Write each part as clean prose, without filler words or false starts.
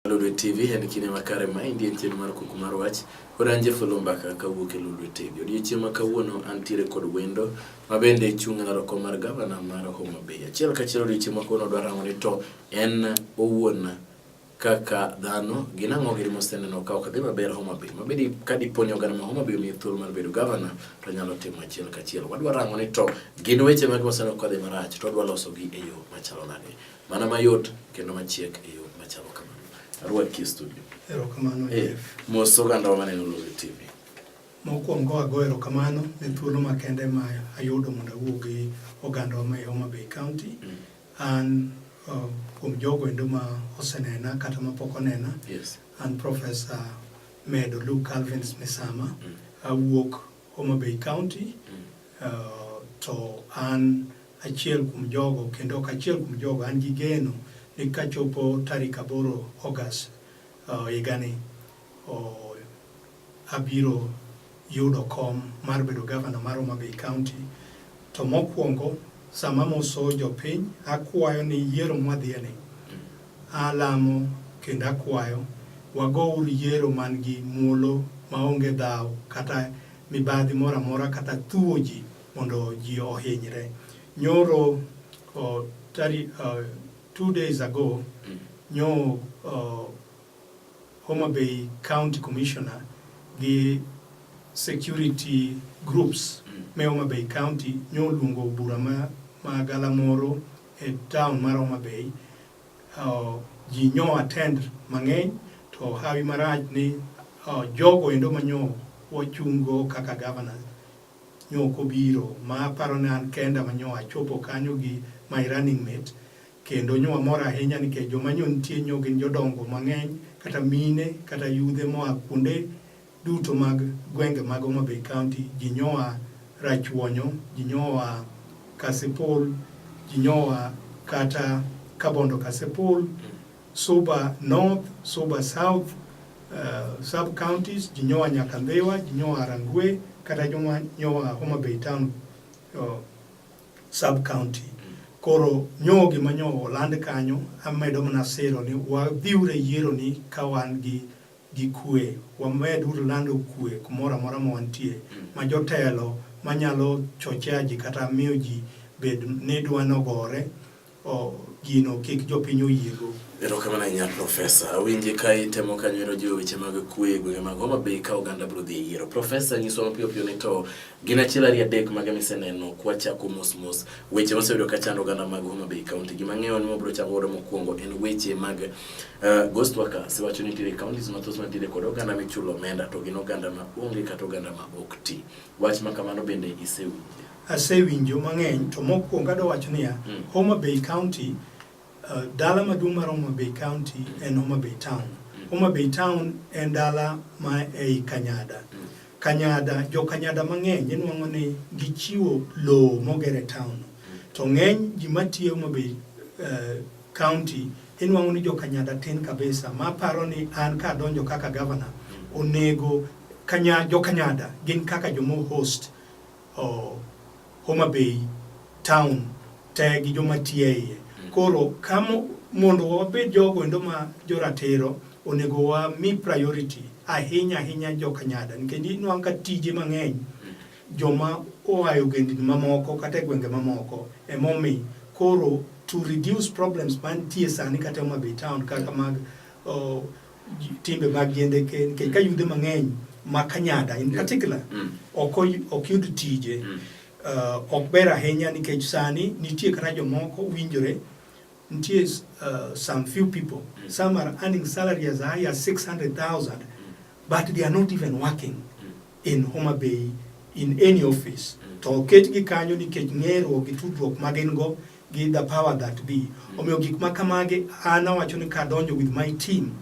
Lulwe TV en kine makare ma indie chien mar Kuku mar Wach. Kora Jeff Oloo Mbaka kawuok e Lulwe TV. Odiochieng' ma kawuono antiere kod wendo ma bende chung' e roko mar gavana mar Homa Bay. Achiel kachiel odiochieng' ma kawuono dwa rango ni to en owuon kaka dhano ginang'o giri moseneno ka ok dhi maber Homa Bay. Mabedi ka diponi oganda ma Homa Bay omiyo thuolo mar bedo gavana to nyalo timo achiel kachiel. Wadwa rango ni to gin weche mag moseneno ka dhi marach to dwa loso gi e yo machalo nade. Mana mayot kendo machiek e yo machalo kamano. Arwaki studio. Erokamano Jeff. Mos oganda wa maneno Lulwe TV. Mokwongo ago erokamano ne thuolo makende ma ayudo mondo awuo gi oganda wa ma Homa Bay County. An kuom jogo endo ma osenena kata ma pok onena. Yes. An Prof.Medo Misama. Awuok Homa Bay County. To an achiel kuom jogo kendo kachiel kuom jogo an gi geno ni kachopo tarik 8 August higani abiro yudo kom mar bedo gavana mar Homa Bay County. To mokwongo sama moso jopiny akwayo ni yiero mwadhieni alamo kendo akwayo wagouru yiero man gi muolo maonge dhaw kata mibadhi mora mora kata thuo ji mondo ji ohinyre. Nyoro 2 days ago, Homa Bay County Commissioner, the security groups, me Homa Bay County, lungo bura ma galamoro e town mar Homa Bay, ji attend mang'eny to hawi marach ni jogo endo manyo wachungo kaka governor kobiro ma paro ne an kenda manyo achopo kanyo gi my running mate kendo nyo amora ahinya nikech joma nitie gin jodongo mang'eny kata mine kata yudhe moa kuonde duto mag gwenge mag Homa Bay County. Ji nyoa Rachuonyo, ji nyoa Kasipul, ji nyoa kata Kabondo Kasipul, Suba North, Suba South, sub counties, ji nyoa Nyakandhewa, ji nyoa Rangwe kata joma nyoa Homa Bay Town sub county. Koro nyogi manyo oland kanyo amedo mana sero ni wadhiure yiero ni kawan gi kwe, wameduru lando kwe kumora mora mwantie ma jotelo manyalo chochea ji kata miyo ji bed ne dwano gore gino kik jopiny oyiego. Erokamano nya Professor. Awinji ka itemo kanyo jiwo weche mag kwe gwenge mag Homa Bay ka oganda bro dhi yiero. Professor nyiso mapiyo piyo ni to gin achiel ari adek mag miseneno kwachako mos weche mosebedo ka chando oganda mag Homa Bay County. Gima ng'eyo ni mobro chango mokwongo en weche mag ghost workers. Wacho ni tire counties mathoth mantiere kod oganda michulo omenda to gin oganda ma onge kata oganda ma ok ti. Wach ma kamano bende isewinje? Asewinjo mang'eny to mokwongo ado wacho niya Homa Bay County dala maduong' mar Homa Bay County en Homa Bay Town. Homa Bay Town en dala ma ei Kanyada. Kanyada, jo Kanyada mang'eny inuang'o ni gichiwo lowo mogere town. To ng'eny ji matiyo Homa Bay County inuang'o ni jo Kanyada tin kabisa ma paro ni an ka donjo kaka governor onego jo Kanyada gin kaka jomo host Homa Bay Town te gi joma tiye. Koro kamo mondo wabed jogo endo ma joratero onego wa mi priority ahinya jo Kanyada nikech inuang' ka tije mang'eny joma oayo gendini mamoko kata gwenge mamoko emomi. Koro to reduce problems mantie sani kata Homa Bay Town kaka mag timbe mag yende nikech ka yudhe mang'eny ma Kanyada in particular ok yud tije ok ber ahinya nikech sani nitie kata jomoko winjore nitie some few people some are earning salary as high as 600,000 but they are not even working in Homa Bay in any office. To ket gi kanyo nikech ng'ero gi tudruok magin go gi the power that be. Omiyo gik ma kamage ana wacho ni ka donjo with my team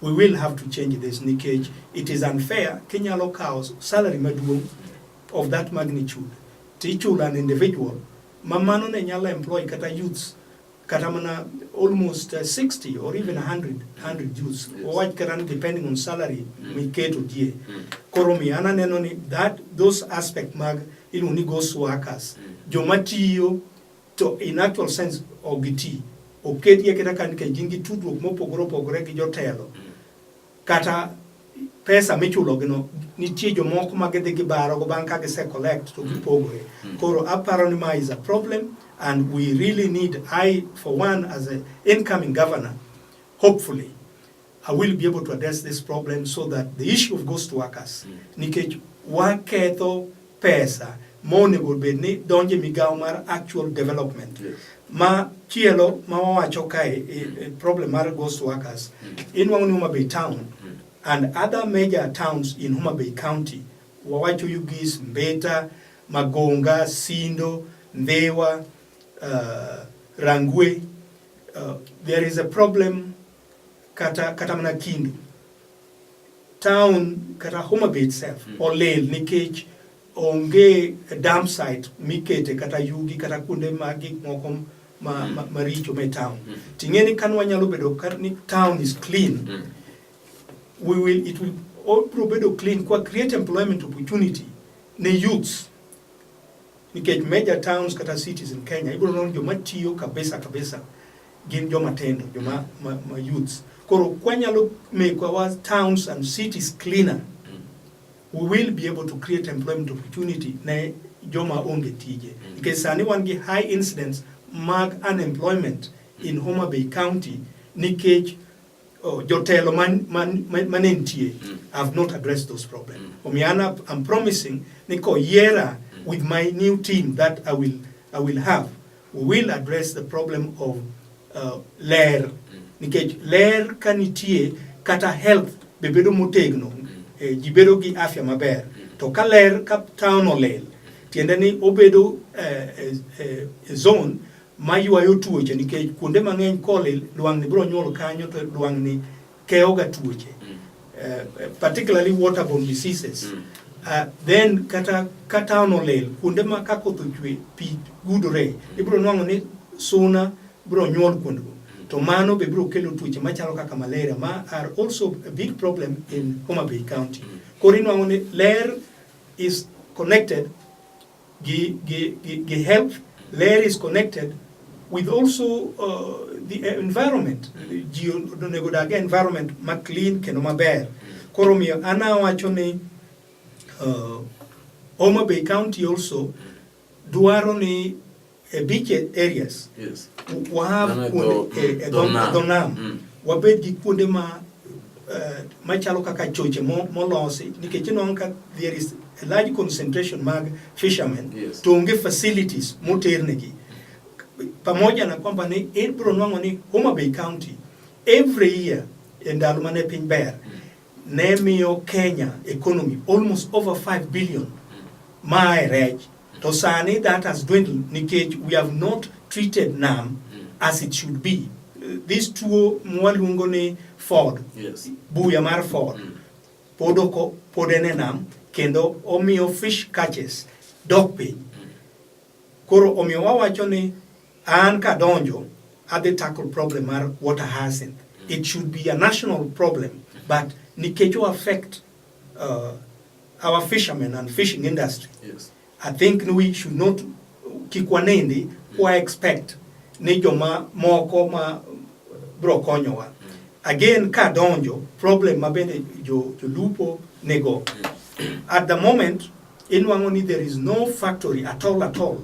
we will have to change this nikech it is unfair kinyalo kawo salary maduong' of that magnitude tichulo an individual mamano ne nyalo employ kata youths kata mana almost 60 or even 100 youths or depending on salary miketo die. Koro mi ana neno ni those aspect mag ni ghost workers joma tiyo to in actual sense ogiti oketie kata kan ke jingi tudruok mopogore gi jotelo kata pesa michulo gino nitie jomoko ma gidhi gibaro go bang' ka gise collect to gipogore. Koro aparo ni ma is a problem, and we really need, I for one as an incoming governor, hopefully I will be able to address this problem so that the issue of ghost workers nikech waketho pesa monego bed ni donje migawo mar actual development. Ma chielo ma wawacho kae problem mar ghost workers inwang'o ni Homa Bay town and other major towns in Homa Bay County, wawacho Yugis, Mbeta, Magonga, Sindo, Ndewa, Rangwe. There is a problem kata mana Kindu town, kata Homa Bay itself, olel nikech onge dump site mikete kata yugi kata kunde magi moko maricho me town. Tingeni kan wanyalo bedo ni town is clean. It will all bedo clean kwa create employment opportunity ne youths. Nikech major towns kata cities in Kenya ibro non joma tiyo kabisa gin joma tendo, joma youths. Koro kwanyalo make our towns and cities cleaner, we will be able to create employment opportunity ne joma onge tije. Because sani wan gi high incidence mag unemployment in Homa Bay County nikech jotelo manentie have not addressed those problems. Omiana, I'm promising niko yera with my new team that I will have, we will address the problem of ler. Nikech ler kanitie kata health bebedo motegno, jibedo gi afya maber. To ka ler ka town olel, tiende ni obedo zone ma yuayo tuoche nikech kuonde mang'eny kolil luang ni bro nyuol kanyo to luang ni keoga tuoche, particularly waterborne diseases. Then kata town olel kuonde ma ka koth ochwe pi gudore ibro nwang'o ni suna bro nyuol kuondgo, to mano be bro kelo tuoche machalo kaka malaria ma are also a big problem in Homa Bay County. Koro inwang'o ni ler is connected gi health, ler is connected with also the environment. Onego dage environment ma clean kendo maber. Koro miyo ana wacho ni Homa Bay County also dwaro ni beach areas. Yes. We have donam. Wabed gi kuonde machalo kaka choche molosi nikech inwang'o ka there is a large concentration mag fishermen. Yes. To onge facilities moternegi. Pamoja na kwamba ni ibro nwang'o ni Homa Bay County every year ndalo mane piny ber ne miyo Kenya economy almost over 5 billion mae rech. To sani that has dwindled nikech we have not treated NAM as it should be. This tuo mwaluongo ni Ford, Yes. buya mar Ford, podene NAM kendo omiyo fish catches dok piny. Koro omiyo wawacho ni an kadonjo adhi tackle problem mar water hyacinth. It should be a national problem, but nikech affect our fishermen and fishing industry. Yes. I think we should not kikwanendi kwa expect ni joma moko ma bro konyowa. Again ka donjo problem mabende jo lupo nego. At the moment inwang'o ni there is no factory at all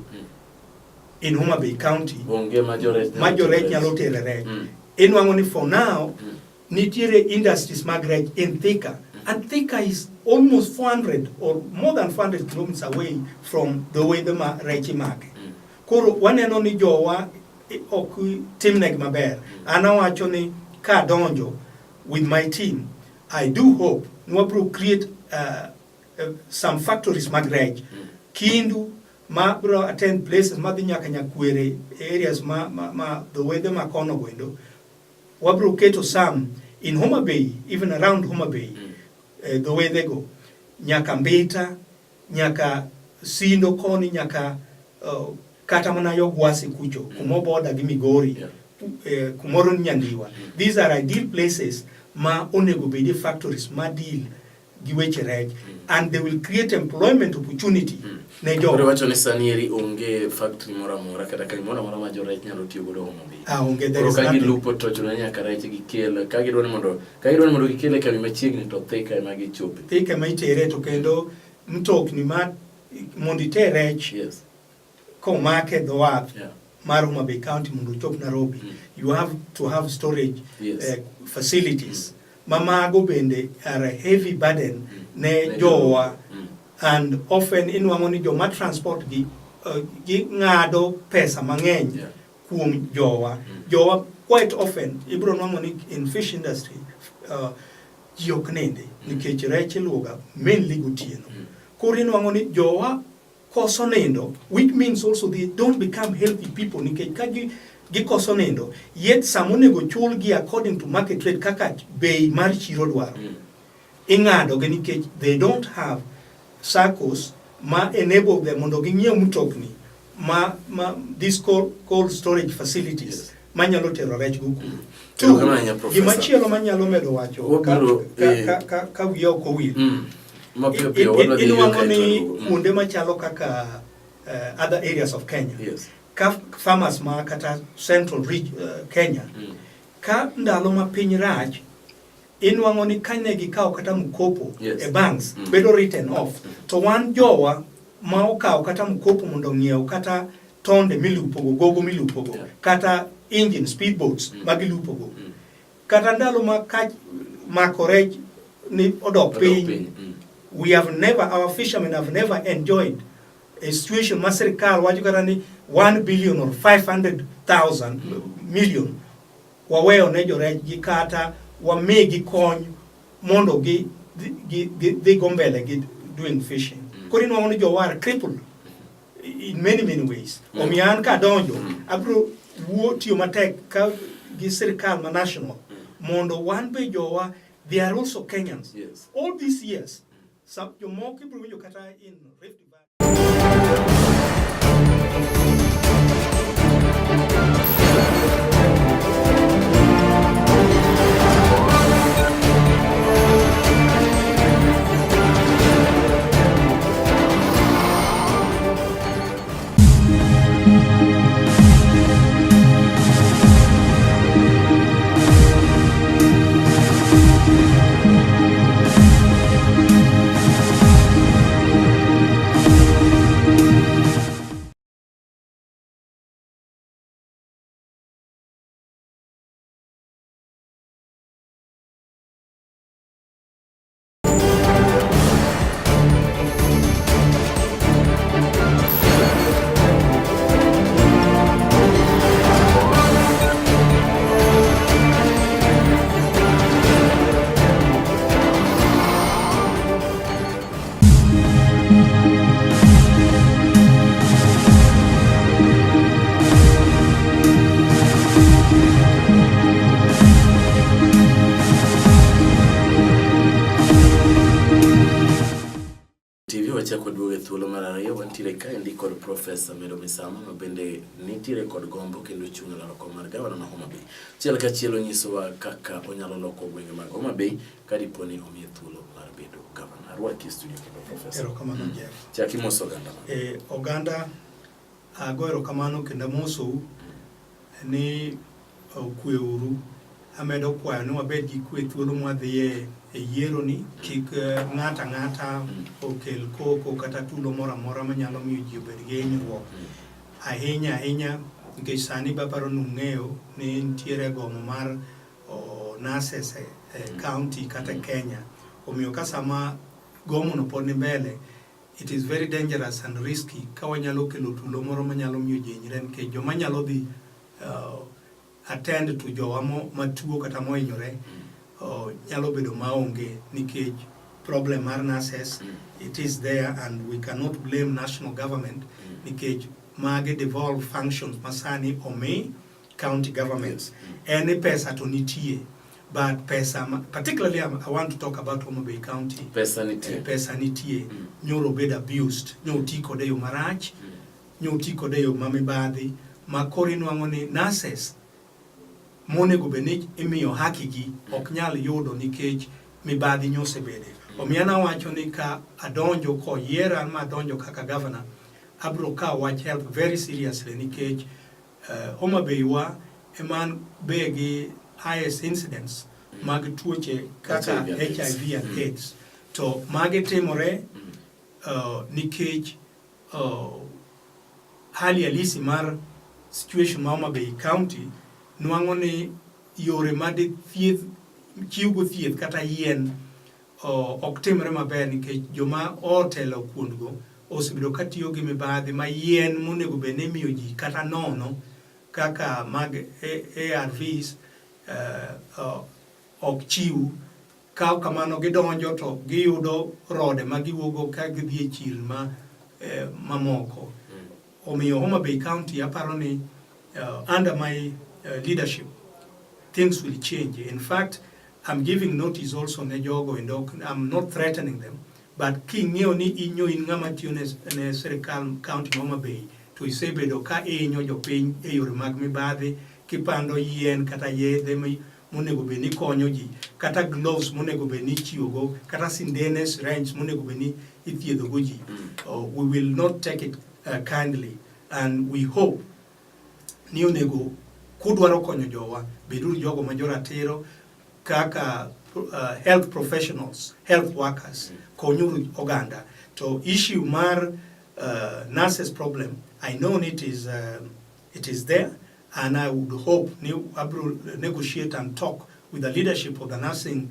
in Homa Bay County. Majority nyalo tere rech. Inwang'o ni for now nitiere industries mag rech in Thika. And Thika is almost 400 or more than 400 kilometers away from the way the rechi make. Koro waneno ni jowa ok timnegi maber. Ana wacho ni ka donjo with my team, I do hope nwabro create some factories mag rech. Kindu ma bro attend places ma nyaka Nyakwere areas ma the way the makono gwendo. Wabro keto some in Homa Bay, even around Homa Bay. The way they go. Nyaka Mbeta, nyaka Sindo koni, nyaka kata mana Yogwasi kucho, kumoboda gi Migori, kumoro Nyandiwa. These are ideal places ma onego bedi factories ma deal gi weche rech, and they will create employment opportunity ne jogo. Koro wacho ni sanieri onge factory moro amora kata kai moro amora ma jo rech nyalo tiyo godo Homa Bay. Onge, there koro is ka nothing. gilupo to chuno nyaka rech gikel ka gidwani mondo gikele kambi machiegni to thika ema gichope. Thika ema itere, to kendo mtokni ma mondo iter rech komake dho wath mar Homa Bay County mondo ochop Nairobi, you have to have storage facilities. Mamago bende are a heavy burden ne jowa, and often inwang'o ni joma transport gi ng'ado pesa mang'eny kuom jowa quite often ibro nwang'o ni in fish industry ji ok ninde nikech rech iluoga mainly gotieno. Koro inwang'o ni jowa koso nindo, which means also they don't become healthy people nikech ka gikoso nindo, yet samonego chulgi according to market rate kaka bei mar chiro dwaro. Ing'ado gi nikech they don't have circles ma enable them mondo ginyiew mtokni this cold storage facilities manyalo tero rech go kuno. Gimachielo manyalo medo wacho ka wiya ok owil, inwang'o ni kuonde machalo kaka other areas of Kenya, farmers ma kata central Kenya, ka ndalo ma piny rach, inwang'o ni kane gikawo kata mkopo e banks bedo written off, to wan jowa ma okawo kata mkopo mondo ng'iew kata tonde milupogo, gogo milupogo, kata engine speedboats magilupogo, kata ndalo ma mako rech ni odok piny, our fishermen have never enjoyed a situation ma sirkal wacho kata ni 1 billion or 500,000 million waweyo ne jorech gi kata wamegi kony mondo gi go mbele gi doing fishing. Koro inwang'o ni jowa are crippled in many ways. Omiyo an ka donjo abro tiyo matek ka gi sirkal ma national mondo wan be jowa, they are also Kenyans. All these years jomoko ibro winjo kata in Rift Valley. wachako duoge thuolo mar ariyo wantiere kaendi kod Prof.Medo Misama ma bende nitiere kod gombo kendo chung' e loko mar gavana ma Homa Bay. Chiel ka chielo nyisowa kaka onyalo loko gwenge mag Homa Bay kadipo ni omiye thuolo mar bedo gavana. Arwaki studio kendo Professor. Erokamano Jeff. Chaki moso oganda. Oganda ago erokamano kendo mosou ni kwe uru. Amedo kwayo ni wabed gi kwe thuolo mwadhiye e yiero ni kik ng'ata okel koko kata tulo moro amora manyalo miyo ji obed gi hinyruok ahinya nikech sani baparo nung'eyo ni nitiere gomo mar nurses e county kata Kenya. Omiyo ka sama gomo no pod ni mbele, it is very dangerous and risky ka wanyalo kelo tulo moro manyalo miyo ji hinyre nikech joma nyalo dhi attend to jowa matuo kata mohinyore nyalo bedo maonge nikech problem mar nurses it is there, and we cannot blame national government nikech mage devolve functions masani omi county governments. Any pesa to nitie, but pesa particularly I want to talk about Homa Bay County. Pesa nitie nyoro bed abused, nyoti kode yo marach, nyoti kode yo mamibadhi makori nwang'o ni nurses monego beni imiyo haki gi ok nyal yudo nikech mibadhi nyose bede. Omiana wacho ni ka adonjo ko yiera ma adonjo kaka governor, abro ka Wach Health very seriously nikech Homa Bay wa eman begi highest incidence mag tuoche kaka HIV and AIDS. To mage timore nikech hali halisi mar situation ma Homa Bay County nwang'o ni yore made thieth chiwo thieth kata yien ok timre maber nikech joma otelo kuondgo osebedo katiyo gi mibadhi ma yien monego bed ni miyo ji kata nono kaka mag ARVs ok chiw. Ka kamano gidonjo to giyudo rode ma giwuogo ka gidhi e chirni mamoko. Omiyo Homa Bay County aparo ni under my leadership things will change. In fact, I'm giving notice also ne jogo and I'm not threatening them, but king'eyo ni inyo in ng'ama tiyo ne sirikal county Homa Bay to isebedo ka inyo jopiny e yore mag mibadhi kipando yien kata yedhe monego bed ni konyo ji kata gloves monego bed ni chiwogo kata sindene syringe monego bed ni ithiedhogo ji. We will not take it kindly, and we hope ni onego kudwaro konyo jowa beduru jogo ma joratiro kaka health professionals, health workers, konyuru oganda. To issue mar nurses problem, I know it is there, and I would hope I will negotiate and talk with the leadership of the nursing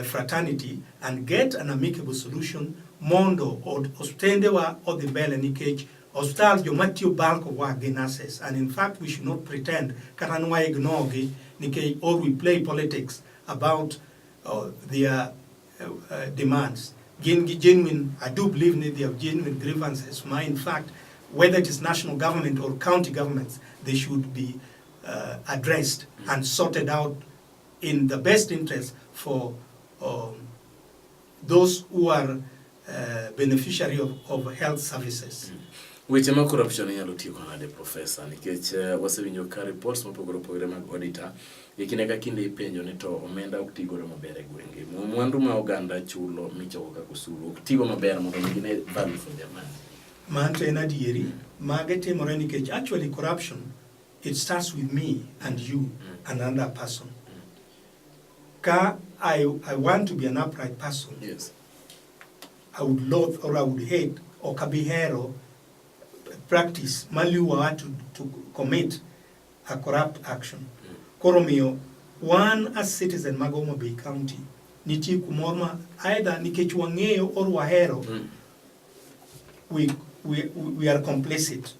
fraternity and get an amicable solution. Mondo ostendewa o the bele nikech hospital jomatio bulk of work nurses, and in fact we should not pretend karanwa ignore nikech or we play politics about their demands. Genuine, I do believe they have genuine grievances. In fact, whether it is national government or county governments, they should be addressed and sorted out in the best interest for those who are beneficiary of health services. Weche ma corruption nyalo tiyo kanade professor nikech wasewinjo ka reports mopogore opogore mag auditor ikine ka kinde ipenjo ni to omenda ok tigore maber e gwenge. Mwandu ma oganda chulo michoko kaka osuru ok tigo maber mondo gine value for their money. Manto en adieri mage timore nikech actually corruption, it starts with me and you and another person. Ka I want to be an upright person. Yes. I would loathe or I would hate or kabihero practice maliwa to commit a corrupt action. Koromio, one as citizen mag Homa Bay County nitie kumorma either nikech wang'eyo or wahero we are complicit.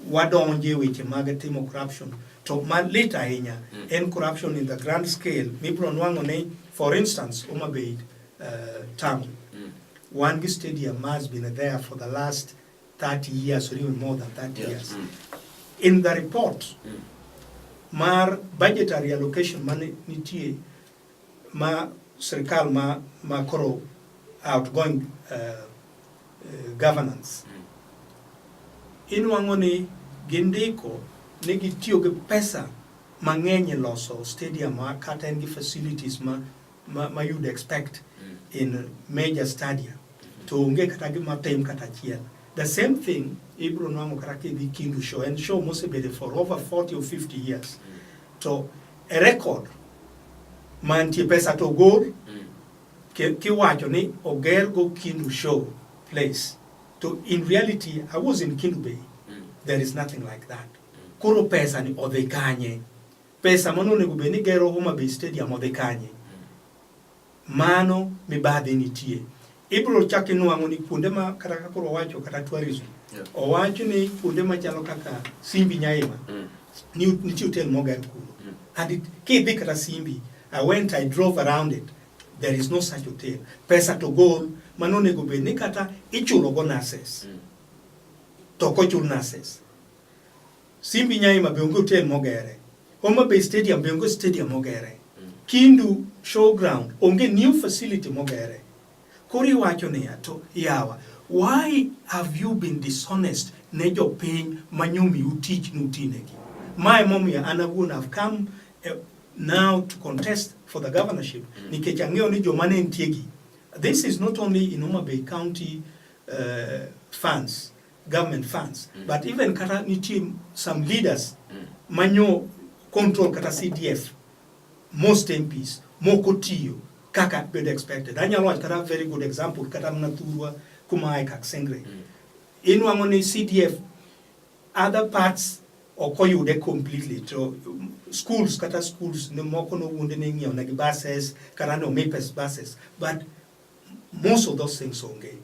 Wadonje weche mag timo corruption to later ahinya en corruption in the grand scale. Mibro nwang'o ne, for instance, Homa Bay town, one stadium has been there for the last 30 years or even more than 30 years. In the report, mar budgetary allocation money nitie ma serikal ma koro outgoing governance. Inwang'o ni gindiko ni gitiyo gi pesa mang'eny loso stadium kata en gi facilities ma you'd expect in major stadium. To onge kata gima tem kata chiel. The same thing, Ibro Nwamo Karake the Kindu show, and show must be for over 40 or 50 years. So, a record, man pesa to go, ki wacho ni oger go Kindu show place. So, in reality, I was in Kindu Bay. There is nothing like that. Kuro pesa ni odhekanye. Pesa mano nego be ni gero Homa Bay Stadium odhekanye. Mano mibadhi nitie. Ibro chaki nwang'o ni kuonde ma kata koro wacho kata tourism. Owacho ni kuonde machalo kaka Simbi Nyaima. Nitie hotel moger kuno. And kidhi kata Simbi, I drove around it. There is no such hotel. Pesa to goal mano nego be ni kata ichulo go nurses. Toko chul nurses. Simbi Nyaima be onge hotel mogere. Homa Bay Stadium be onge stadium mogere. Kindu showground onge new facility mogere. Kori wacho ne to yawa, why have you been dishonest ne jopiny manyomi you teach nutinegi? My mom and I would have come now to contest for the governorship. Nikech ang'eyo ni joma ne ntiegi this is not only in Homa Bay County funds, government funds, but even kata nitie some leaders manyo control kata CDF, most MPs, moko tiyo, kaka bedo expected. Anyalo wacho kata very good example, kata mnathurwa kumae kak sengre. Inwango ni CDF, other parts okoyude completely. So schools, kata schools, ne moko no wunde ne ng'iew negi buses, kata no mapes buses, but most of those things onge.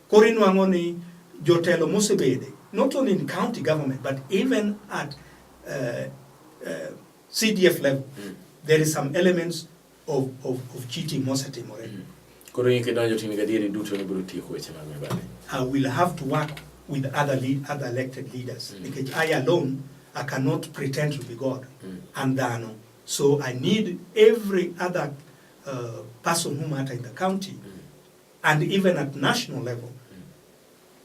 Koro inwango ni jotelo mosebede, not only in county government, but even at CDF level, there is some elements of cheating mosetimore. Koro yike donjo tini gadieri duto ni biro tiyo kweche mag mibadhi. I will have to work with other elected leaders. Because I alone, I cannot pretend to be God. And Dano. So I need every other person who matter in the county, and even at national level,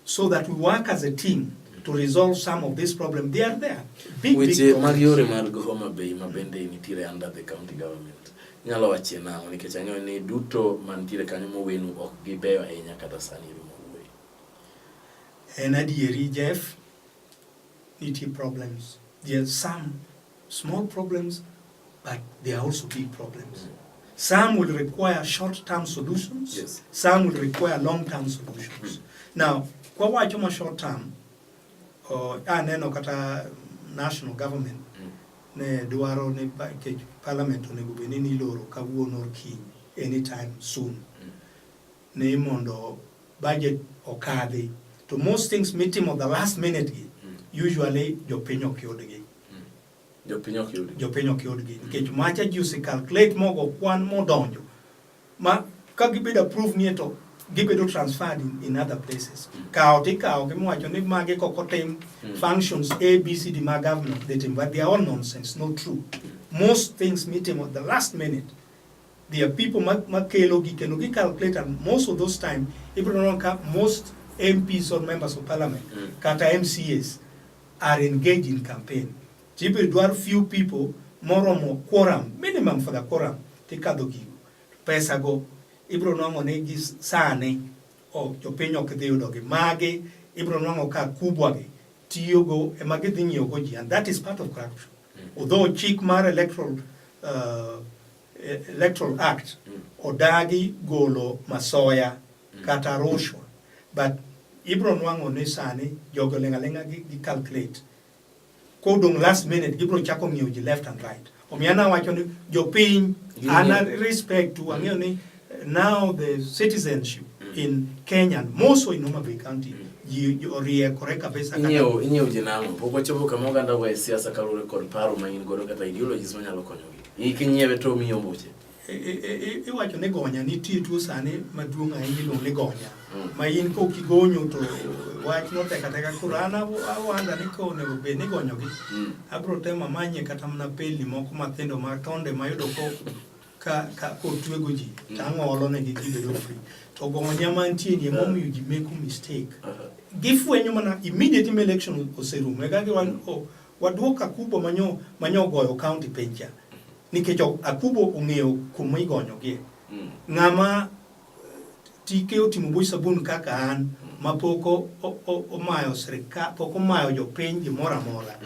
so that we work as a team to resolve some of these problems. They are there. Big problems. Mariore mag Homa Bay mabende nitire under the county government. Nyalo wache na nikech ang'eyo ni duto mantiere kanyo mowenu ok gibeyo ahinya kata sani rumo. En adieri, Jeff, nitie problems. There are some small problems, but there are also big problems. Some will require short-term solutions. Yes. Some will require long-term solutions. Now, kwa wacho ma short-term, aneno kata national government ne dwaro ni parliament onego bed ni iloro kawuono or kiny anytime soon. Ne mondo budget okadhi. To most things meeting on the last minute, usually jopiny ok yudgi. Jopiny ok yudgi. Nikech macha ji ose calculate mogo kwan modonjo. Ma ka gibedo approved ni to gibedo transferred in other places. Kao tikao gimawacho ni mage kokotim functions A, B, C, D mag government, but they are all nonsense, not true. Most things meeting at the last minute. There are people makelo gikeno gi calculate, and most of those time, most MPs or members of parliament, kata MCAs, are engaged in campaign. There are few people, more or more quorum, minimum for the quorum, tikado gigo. Pesa go, ibro nwango negi sane, o jopiny ok dhi yudo gi mage, ibro nwango ka kubwa gi tiyo go e magi dhi ng'iyo go ji, and that is part of corruption. Although chik mar electoral act odagi golo masoya kata rushwa, but ibro nwango ni sani jogo lenga gi calculate. Kodong last minute gibro chako ng'iyo ji left and right. Omiana wacho ni jopiny ana respect to ang'eyo ni now the citizenship in Kenya, more so in Homa Bay County, you correct kabisa. Inyo jinamo poko chopo kama oganda wa siasa kalure kod paro ma in godo kata ideologies manyalo konyogi. Ikinyiewe to miyo moche. Iwacho ne gonya nitie tuo sani maduong' ahinya iluongo ni gonya. Ma in ko kigonyo to wach no teka kurana awanda ni ko onego bed ni gonyogi. Abro temo manye kata mana pelni moko mathindo ma tonde mayudo ko ka otwego ji tang'olo ne gibedo free. To gonya mantie ni momiyo ji make mistake. Gifwenyo mana immediate election oserumo. Eka giwan waduoka Akubo manyo goyo county pencha. Nikech Akubo ong'eyo kuma igonyogie. Ng'ama tike otimo buch sabun kaka an mapoko omayo sirikal, poko omayo jopiny gimoro amora.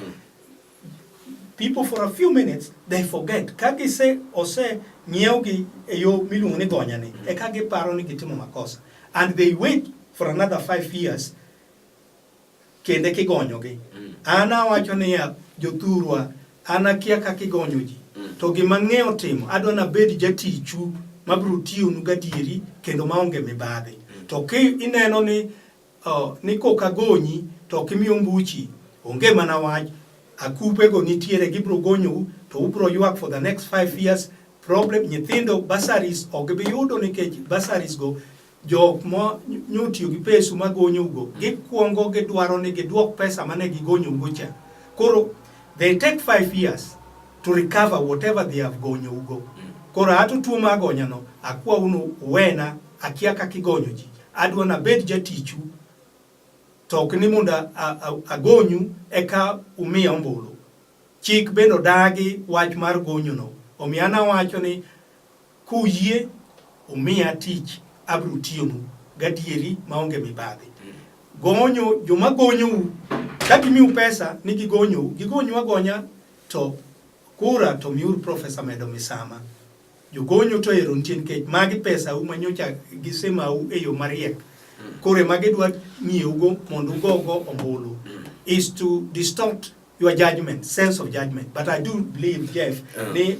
People for a few minutes they forget. Kagi se ose nyiewogi e yo miluongo ni gonyani, e kagi paro ni gitimo makosa, and they wait for another 5 years kende kigonyogi. Ana wacho ni ya jothurwa, ana kia kaki gonyo ji. To gima ng'eyo timo, adwana bed jatichu mabiro tiyo nu gadieri kendo maonge mibadhi. To ki ineno ni koka gonyi to kimiyo mbuchi, onge mana wach, akupego nitiere gibiro gonyo to ubiro ywak for the next 5 years. Problem nyithindo bursaries ogibi yudo nikech bursaries go jok mo nyotiyo gi pesu magonyo go gikuongo gidwaro ni giduok pesa mane gigonyo gocha. Koro they take 5 years to recover whatever they have gonyo ugo. Koro atu tuo magonya no, akwa unu wena akia kakigonyo ji. Adwana bed jatichu, tok ni munda agonyu eka umia ombulu. Chik bendo dagi wach mar gonyo no. Omiana wacho ni kuyie umia tich abro tionu gadieri maonge mibadhi. Gonyo joma gonyo kagimiu pesa ni gigonyo agonya to kura to miur Prof.Medo Misama. Jogonyo to ero nitie nikech magi pesa u manyocha gisemau e yo mariek. Kore magi dwa nyiewogo mondo ugogo ombulu is to distort your judgment, sense of judgment. But I do believe, Jeff, the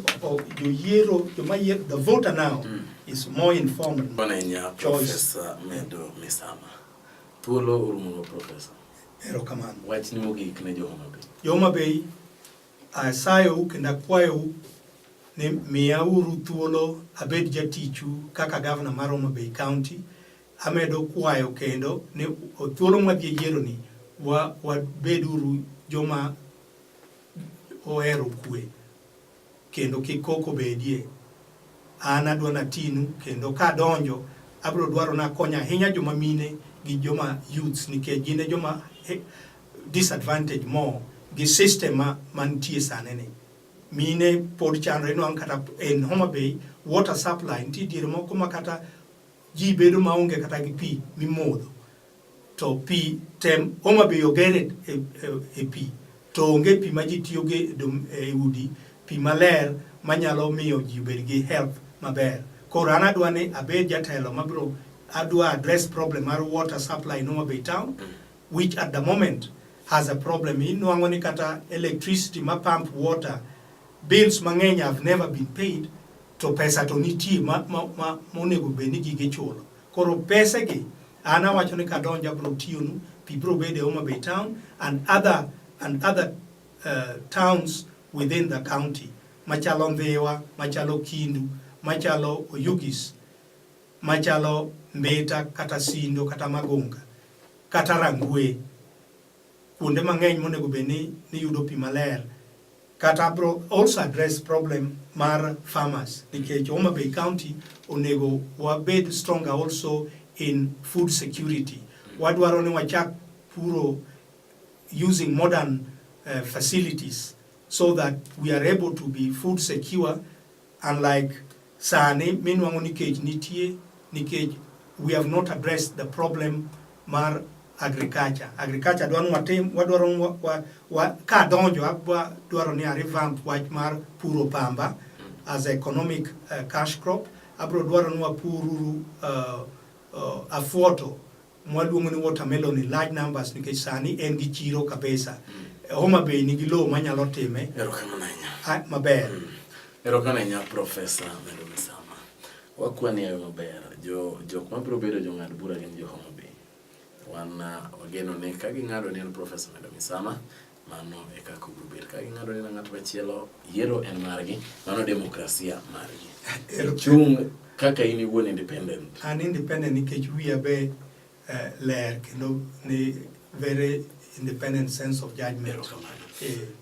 voter now is more informed. Prof.Medo Misama. Tuolo urumo Professor. Ero kamano. Wach ni mogik ne Homa Bay. Homa Bay, asayo kenda kwayo ne miyauru thuolo abed jatichu kaka governor mar Homa Bay County. Amedo kwayo kendo ne thuolo mwadhi yiero ni beduru joma ohero kwe kendo kikoko bedie. An adwa natinu kendo ka donjo abro dwaro na konya ahinya joma mine gi joma youths nikech gin joma disadvantage more gi system mantie sanene. Mine pod chandre no kata en Homa Bay water supply nitie diere moko makata ji bedo maonge kata gi pi mimodho. To pi tem Homa Bay ogere e pi to onge pi ma ji tiyo e udi pi maler manyalo miyo ji bed gi health maber. Koro an adwa ni abed jatelo mabro adwa address problem mar water supply in Homa Bay town, which at the moment has a problem. Inwango ni kata electricity ma pump water bills mang'eny have never been paid to pesa to nitie monego bed ni gige chulo. Koro pesa gi ana wacho ni kadonja bro tionu pi bro bede Homa Bay town and other towns within the county. Machalo Mbewa, machalo Kindu, machalo Oyugis, machalo Mbeta, kata Sindo, kata Magonga, kata Rangwe. Kuonde mang'eny monego bed ni yudo pi maler. Kata bro also address problem mar farmers. Nikech Homa Bay County onego wabed stronger also in food security. Wadwaro ni wachak puro using modern facilities so that we are able to be food secure, unlike sane minwango nikech nitie nikech we have not addressed the problem mar agriculture wadwaro ka donjo dwaro ni revamp wach mar puro pamba as economic cash crop. Abro dwaro ni wapuru afuoto mwaluongo ni watermelon in large numbers nikech sani en gi chiro kabisa. Homa Bay nigi lowo manyalo time maber. Erokamano Prof.Medo Misama. Wakwani ayo maber. Jok mabiro bedo jong'ad bura gin jo Homa Bay. Wan wageno ni ka ging'ado ni Prof.Medo Misama, mano e kaka biro bedo. Ka ging'ado ni ng'at machielo, yiero en margi, mano demokrasia margi. Chung kaka in iwuon independent. An independent nikech wiya be ler kendo ni very independent sense of judgment.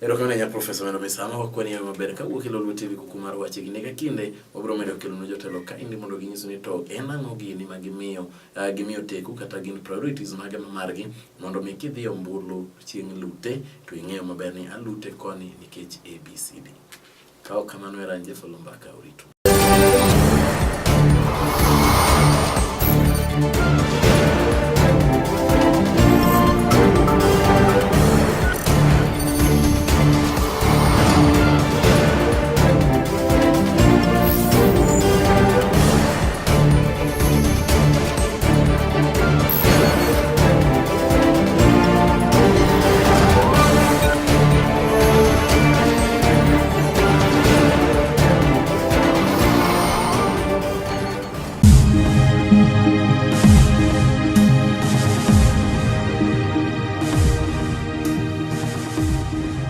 Erokamano Prof.Medo Misama. Wakwani ayo maber ka wuok Lolwe TV Kuku mar Wach gi ne kinde wabiro medo kelonu jotelo ka indi mondo ginyiso ni to en ang'o gini ma gimiyo teku kata gin priorities mage margi mondo mi kidhi ombulu chieng' lute to ing'eyo maber ni alute koni nikech ABCD. Kao kamano era Jeff Oloo Mbaka uritu.